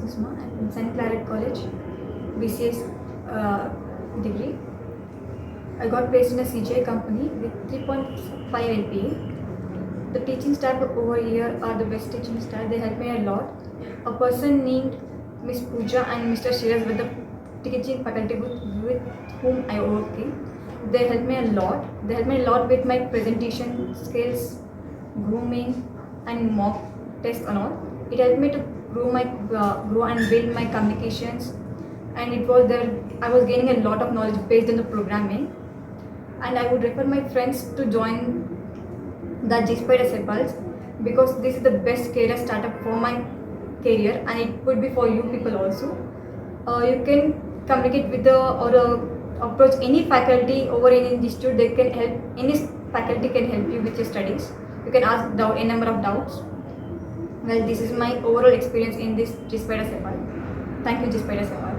KUSUMA and St. Claret College, BCS degree. I got placed in a CGI company with 3.5 LPA. The teaching staff over here are the best teaching staff. They helped me a lot. A person named Miss Pooja and Mr. Shiraz were the teaching faculty with whom I working. They helped me a lot. They helped me a lot with my presentation skills, grooming, and mock tests and all. It helped me to grow and build my communications, and it was there. I was gaining a lot of knowledge based on the programming, and I would refer my friends to join the JSpiders Hebbal because this is the best career startup for my career, and it would be for you people also. You can communicate with approach any faculty over in the institute. They can help. Any faculty can help you with your studies. You can ask a number of doubts. Well, this is my overall experience in this JSpiders Hebbal. Thank you, JSpiders Hebbal.